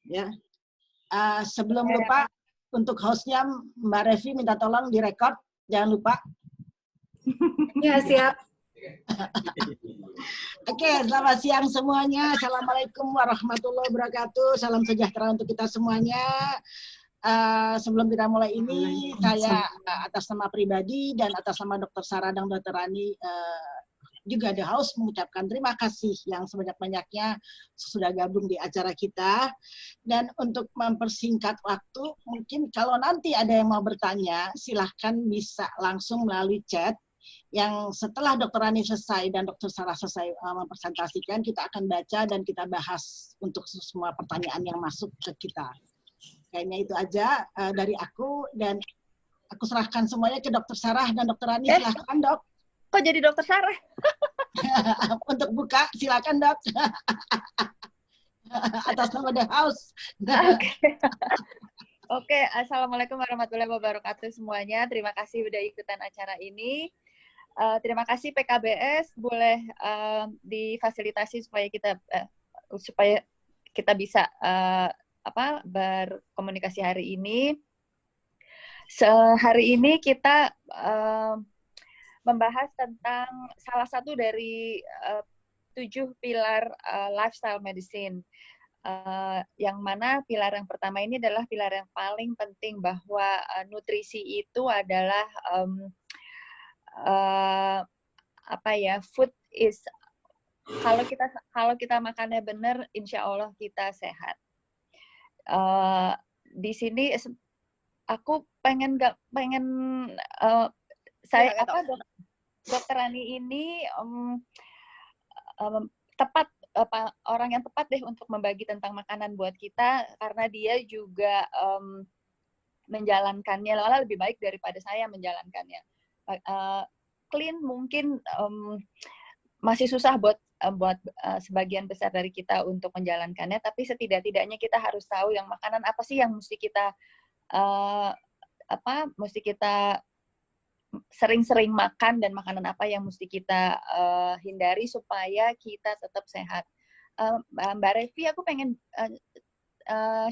Ya. Sebelum lupa, untuk hostnya Mbak Revi minta tolong direkod, jangan lupa. Ya, siap. Oke, selamat siang semuanya. Assalamualaikum warahmatullahi wabarakatuh. Salam sejahtera untuk kita semuanya. Sebelum kita mulai ini, saya atas nama pribadi dan atas nama Dr. Sarah dan Dr. Rani juga The House mengucapkan terima kasih yang sebanyak-banyaknya sudah gabung di acara kita. Dan untuk mempersingkat waktu, mungkin kalau nanti ada yang mau bertanya, silahkan bisa langsung melalui chat. Yang setelah Dr. Rani selesai dan Dr. Sarah selesai mempresentasikan, kita akan baca dan kita bahas untuk semua pertanyaan yang masuk ke kita. Kayaknya itu aja dari aku, dan aku serahkan semuanya ke Dr. Sarah dan Dr. Rani. Silahkan, Dok. Kok jadi Dr. Sarah? Untuk buka, silakan, Dok. Atas nama The House. Oke, Assalamualaikum warahmatullahi wabarakatuh semuanya. Terima kasih udah ikutan acara ini. Terima kasih PKBS boleh difasilitasi supaya kita bisa berkomunikasi hari ini. Hari ini kita membahas tentang salah satu dari 7 pilar lifestyle medicine. Yang mana pilar yang pertama ini adalah pilar yang paling penting, bahwa nutrisi itu adalah food is, kalau kita makannya benar, insya Allah kita sehat. Di sini aku Dokter Rani ini tepat, orang yang tepat deh untuk membagi tentang makanan buat kita, karena dia juga menjalankannya malah lebih baik daripada saya menjalankannya. Clean mungkin masih susah buat sebagian besar dari kita untuk menjalankannya, tapi setidak-tidaknya kita harus tahu yang makanan apa sih yang mesti kita sering-sering makan, dan makanan apa yang mesti kita hindari supaya kita tetap sehat. Mbak Revi, aku pengen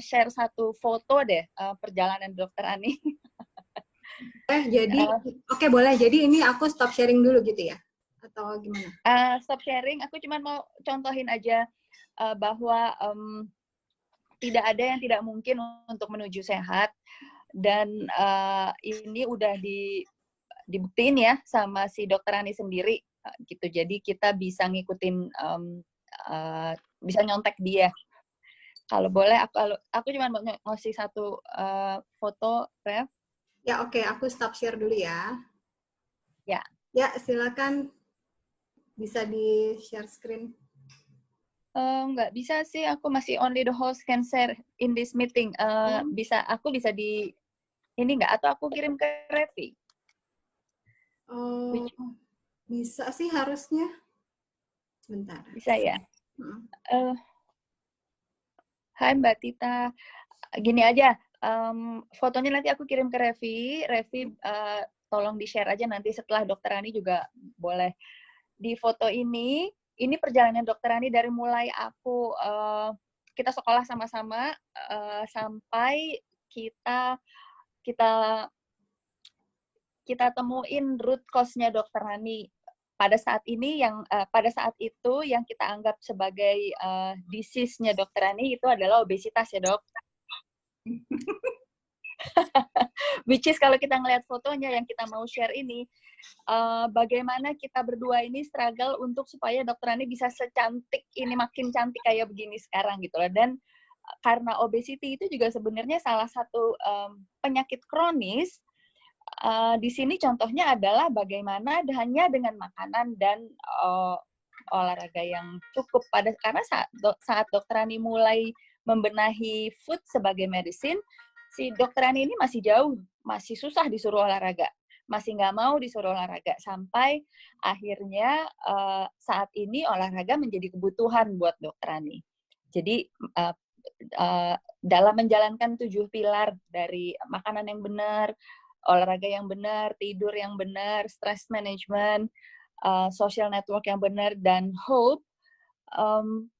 share satu foto deh perjalanan Dokter Ani. Oke, boleh. Jadi ini aku stop sharing dulu gitu ya? Atau gimana? Stop sharing, aku cuma mau contohin aja bahwa tidak ada yang tidak mungkin untuk menuju sehat, dan ini udah dibuktiin ya sama si Dokter Ani sendiri gitu. Jadi kita bisa ngikutin, bisa nyontek dia. Kalau boleh aku cuma mau ngasih satu foto, Rev. Ya, oke, aku stop share dulu ya. Ya. Ya, silakan bisa di-share screen. Nggak bisa sih, aku masih only the host can share in this meeting. Aku bisa di ini nggak, atau aku kirim ke Revi? Bisa sih harusnya. Sebentar. Bisa ya? Hai Mbak Tita. Gini aja, fotonya nanti aku kirim ke Revi. Revi tolong di-share aja nanti setelah Dokter Ani juga boleh. Di foto ini perjalanan Dokter Ani dari mulai kita sekolah sama-sama sampai kita temuin root cause-nya Dokter Rani pada saat itu yang kita anggap sebagai disease-nya Dokter Rani itu adalah obesitas ya, Dok. Which is kalau kita ngelihat fotonya yang kita mau share ini, bagaimana kita berdua ini struggle untuk supaya Dokter Rani bisa secantik ini, makin cantik kayak begini sekarang gitu loh. Dan karena obesity itu juga sebenarnya salah satu penyakit kronis. Di sini contohnya adalah bagaimana hanya dengan makanan dan olahraga yang cukup karena saat Dokter Rani mulai membenahi food sebagai medicine, si Dokter Rani ini masih jauh, masih susah disuruh olahraga, masih nggak mau disuruh olahraga, sampai akhirnya saat ini olahraga menjadi kebutuhan buat Dokter Rani. Jadi dalam menjalankan 7 pilar dari makanan yang benar, olahraga yang benar, tidur yang benar, stress management, social network yang benar, dan hope,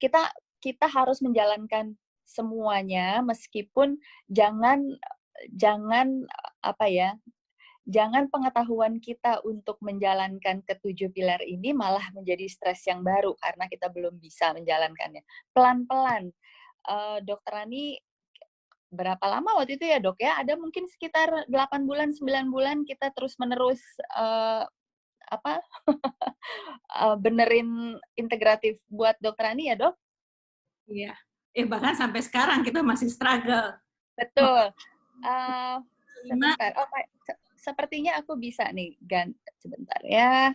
kita harus menjalankan semuanya, meskipun jangan apa ya, jangan pengetahuan kita untuk menjalankan ke-7 pilar ini malah menjadi stres yang baru karena kita belum bisa menjalankannya. Pelan-pelan. Dokter Rani berapa lama waktu itu ya, Dok ya? Ada mungkin sekitar 8 bulan, 9 bulan kita terus-menerus apa benerin integratif buat Dokter Rani ya, Dok? Iya. Bahkan sampai sekarang kita masih struggle. Betul. Sebentar. Oh, sepertinya aku bisa nih. Sebentar ya.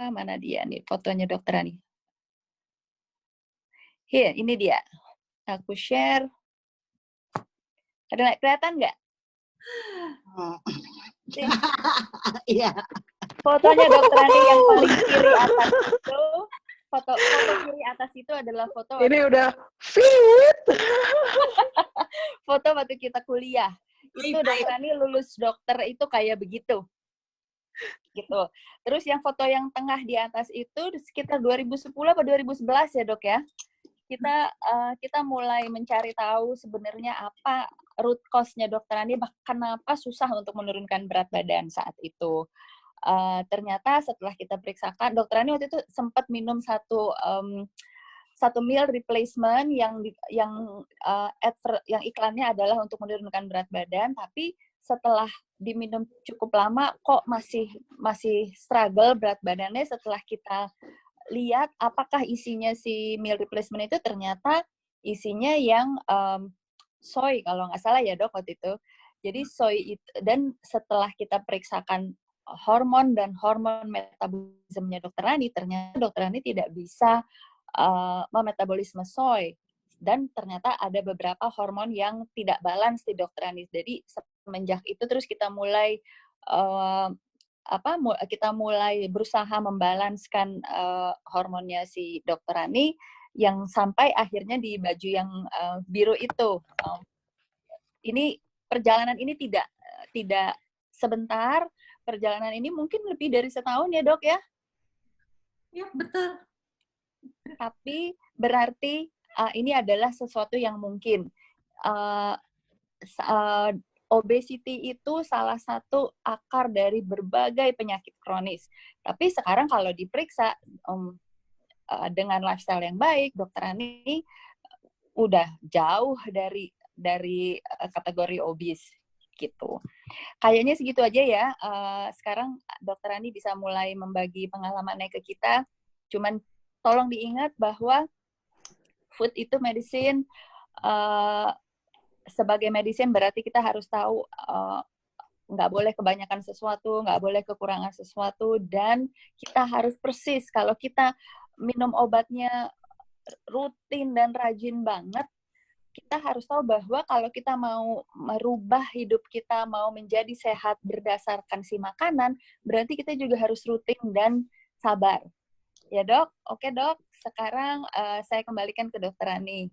Mana dia nih fotonya Dokter Rani? Here, ini dia. Aku share. Ada kelihatan nggak? Iya. Fotonya Dokter Rani yang paling kiri atas itu. Foto kiri atas itu adalah foto. Ini udah fit. Foto waktu kita kuliah. Itu Dokter Rani lulus dokter itu kayak begitu. Gitu. Terus yang foto yang tengah di atas itu sekitar 2010 atau 2011 ya, Dok ya. Kita mulai mencari tahu sebenarnya apa root cause-nya Dokter Rani, kenapa susah untuk menurunkan berat badan saat itu. Ternyata setelah kita periksakan, Dokter Rani waktu itu sempat minum satu meal replacement yang iklannya adalah untuk menurunkan berat badan, tapi setelah diminum cukup lama kok masih struggle berat badannya. Setelah kita lihat apakah isinya si meal replacement itu, ternyata isinya yang soy kalau nggak salah ya, Dok, waktu itu. Jadi soy itu, dan setelah kita periksakan hormon dan hormon metabolismenya Dokter Rani, ternyata Dokter Rani tidak bisa memetabolisme soy, dan ternyata ada beberapa hormon yang tidak balance di Dokter Rani. Jadi semenjak itu terus kita mulai berusaha membalanskan hormonnya si Dokter Rani, yang sampai akhirnya di baju yang biru itu. Ini perjalanan ini tidak sebentar. Perjalanan ini mungkin lebih dari setahun ya, Dok ya? Ya, betul. Tapi berarti ini adalah sesuatu yang mungkin. Obesity itu salah satu akar dari berbagai penyakit kronis. Tapi sekarang kalau diperiksa dengan lifestyle yang baik, Dokter Rani udah jauh dari kategori obes gitu. Kayaknya segitu aja ya. Sekarang Dokter Rani bisa mulai membagi pengalamannya ke kita. Cuman tolong diingat bahwa food itu medicine. Sebagai medicine berarti kita harus tahu nggak boleh kebanyakan sesuatu, nggak boleh kekurangan sesuatu, dan kita harus persis. Kalau kita minum obatnya rutin dan rajin banget, kita harus tahu bahwa kalau kita mau merubah hidup kita, mau menjadi sehat berdasarkan si makanan, berarti kita juga harus rutin dan sabar. Ya, Dok? Oke, Dok. Sekarang saya kembalikan ke Dokter Rani.